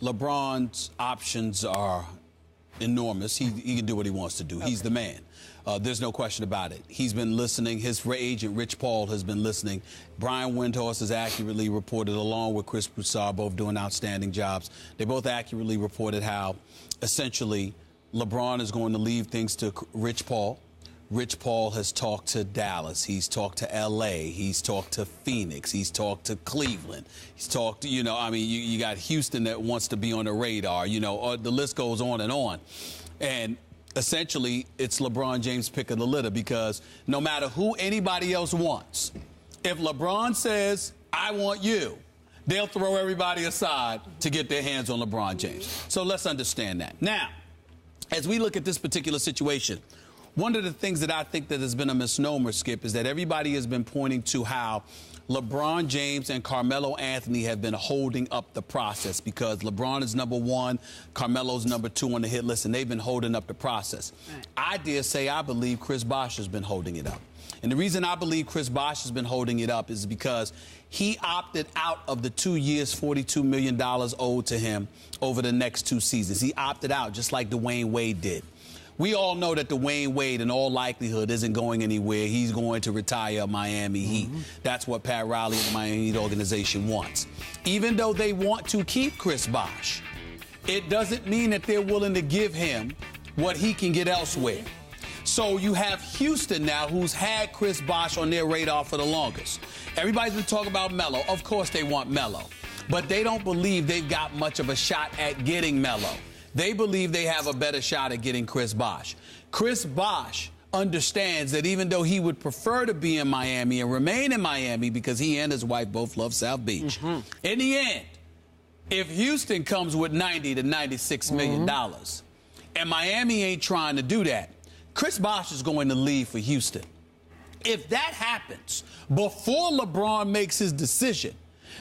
LeBron's options are enormous. He can do what he wants to do. Okay. He's the man. There's no question about it. He's been listening. His agent, Rich Paul, has been listening. Brian Windhorst has accurately reported, along with Chris Broussard, both doing outstanding jobs. They both accurately reported how, essentially, LeBron is going to leave things to Rich Paul. Rich Paul has talked to Dallas. He's talked to L.A. He's talked to Phoenix. He's talked to Cleveland. He's talked to, you got Houston that wants to be on the radar, the list goes on. And essentially, it's LeBron James' pick of the litter, because no matter who anybody else wants, if LeBron says, I want you, they'll throw everybody aside to get their hands on LeBron James. So let's understand that. Now, as we look at this particular situation, one of the things that I think that has been a misnomer, Skip, is that everybody has been pointing to how LeBron James and Carmelo Anthony have been holding up the process, because LeBron is number one, Carmelo's number two on the hit list, and they've been holding up the process. Right. I dare say I believe Chris Bosh has been holding it up. And the reason I believe Chris Bosh has been holding it up is because he opted out of the 2 years, $42 million owed to him over the next 2 seasons. He opted out, just like Dwayne Wade did. We all know that Dwayne Wade, in all likelihood, isn't going anywhere. He's going to retire Miami Heat. That's what Pat Riley and the Miami Heat organization wants. Even though they want to keep Chris Bosh, it doesn't mean that they're willing to give him what he can get elsewhere. So you have Houston now, who's had Chris Bosh on their radar for the longest. Everybody's been talking about Melo. Of course they want Melo. But they don't believe they've got much of a shot at getting Melo. They believe they have a better shot at getting Chris Bosh. Chris Bosh understands that even though he would prefer to be in Miami and remain in Miami, because he and his wife both love South Beach, in the end, if Houston comes with $90 to $96 million and Miami ain't trying to do that, Chris Bosh is going to leave for Houston. If that happens before LeBron makes his decision,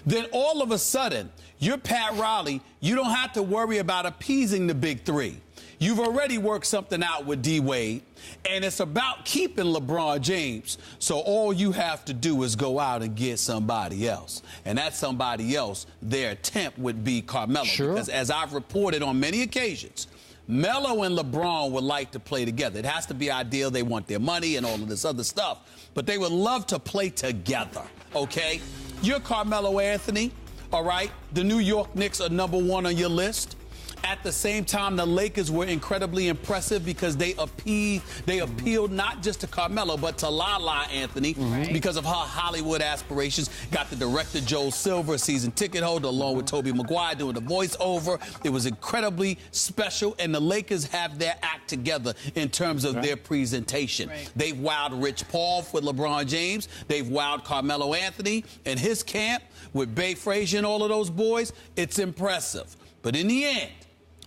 then all of a sudden, you're Pat Riley. You don't have to worry about appeasing the big three. You've already worked something out with D-Wade, and it's about keeping LeBron James. So all you have to do is go out and get somebody else. And that somebody else, their attempt would be Carmelo. Sure. Because as I've reported on many occasions, Melo and LeBron would like to play together. It has to be ideal. They want their money and all of this other stuff. But they would love to play together, okay? You're Carmelo Anthony, all right? The New York Knicks are number one on your list. At the same time, the Lakers were incredibly impressive because they appealed not just to Carmelo, but to Lala Anthony because of her Hollywood aspirations. Got the director Joel Silver, a season ticket holder, along with Tobey Maguire doing the voiceover. It was incredibly special, and the Lakers have their act together in terms of their presentation. They've wowed Rich Paul with LeBron James. They've wowed Carmelo Anthony and his camp with Bay Frazier and all of those boys. It's impressive. But in the end,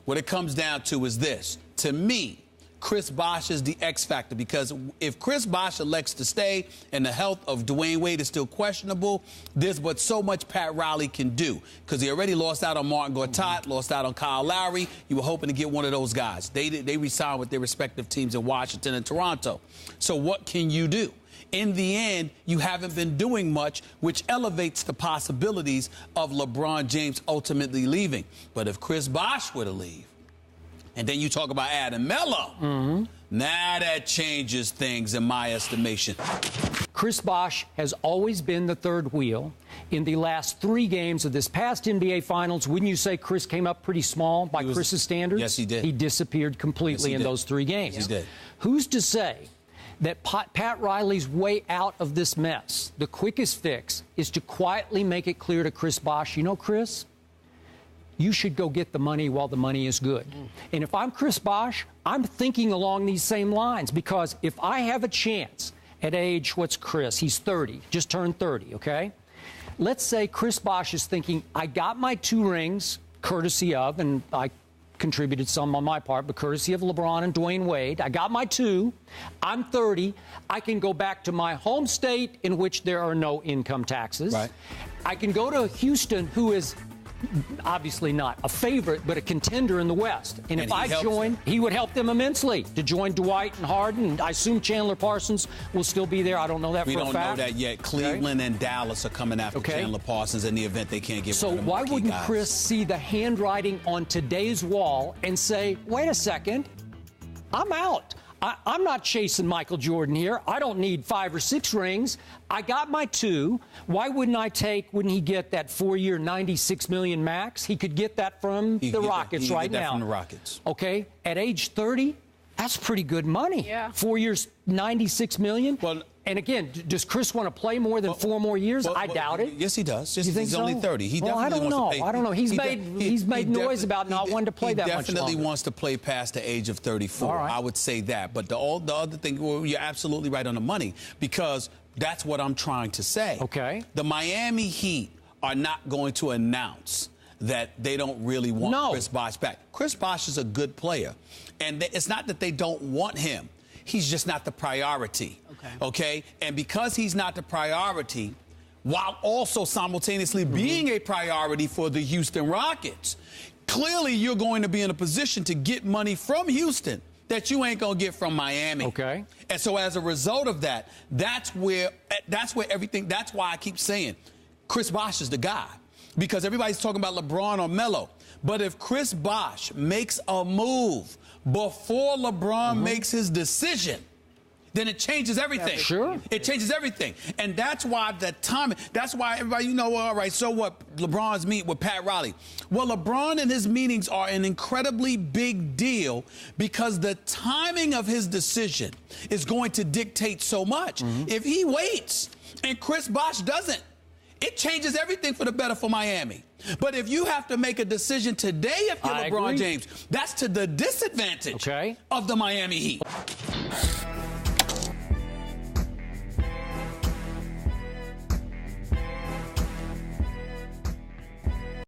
what it comes down to is this. To me, Chris Bosh is the X factor, because if Chris Bosh elects to stay and the health of Dwayne Wade is still questionable, there's but so much Pat Riley can do, because he already lost out on Martin Gortat, lost out on Kyle Lowry. You were hoping to get one of those guys. They re-signed with their respective teams in Washington and Toronto. So what can you do? In the end, you haven't been doing much, which elevates the possibilities of LeBron James ultimately leaving. But if Chris Bosh were to leave, and then you talk about adding Melo, now that changes things in my estimation. Chris Bosh has always been the third wheel. In the last 3 games of this past NBA Finals, wouldn't you say Chris came up pretty small by Chris's standards? Yes, he did. He disappeared completely in those 3 games. Yes, he did. Who's to say that Pat Riley's way out of this mess, the quickest fix, is to quietly make it clear to Chris Bosh, you know, Chris, you should go get the money while the money is good. And if I'm Chris Bosh, I'm thinking along these same lines, because if I have a chance at age, what's Chris? He's 30, just turned 30, okay? Let's say Chris Bosh is thinking, I got my 2 rings, courtesy of, and I contributed some on my part, but courtesy of LeBron and Dwayne Wade. I got my 2. I'm 30. I can go back to my home state in which there are no income taxes. I can go to Houston, who is obviously not a favorite, but a contender in the West. And if I join, he would help them immensely to join Dwight and Harden. I assume Chandler Parsons will still be there. I don't know that for a fact. We don't know that yet. Cleveland and Dallas are coming after Chandler Parsons in the event they can't get so one of them why key wouldn't guys. Chris see the handwriting on today's wall and say, wait a second, I'm out. I'm not chasing Michael Jordan here. I don't need 5 or 6 rings. I got my 2. Why wouldn't he get that 4-year, $96 million max? He could get that from the Rockets right now. From the Rockets. Okay, at age 30, that's pretty good money. Yeah. 4 years, $96 million. Well, and again, does Chris want to play more than 4 more years? I doubt it. Yes, he does. You think he's so? only 30. He definitely I don't wants know. to play. I don't know. He's made noise about not wanting to play that much longer. He definitely wants to play past the age of 34. All right. I would say that. But the other thing, well, you're absolutely right on the money, because that's what I'm trying to say. Okay. The Miami Heat are not going to announce that they don't really want Chris Bosh back. Chris Bosh is a good player. And it's not that they don't want him. He's just not the priority. Okay? And because he's not the priority, while also simultaneously being a priority for the Houston Rockets, clearly you're going to be in a position to get money from Houston that you ain't going to get from Miami. Okay. And so as a result of that, that's where everything, that's why I keep saying Chris Bosh is the guy. Because everybody's talking about LeBron or Melo. But if Chris Bosh makes a move before LeBron makes his decision, then it changes everything. Sure. It changes everything. And that's why the timing, that's why everybody, all right, so what? LeBron's meet with Pat Riley. Well, LeBron and his meetings are an incredibly big deal because the timing of his decision is going to dictate so much. If he waits and Chris Bosh doesn't, it changes everything for the better for Miami. But if you have to make a decision today if you're LeBron James, that's to the disadvantage of the Miami Heat.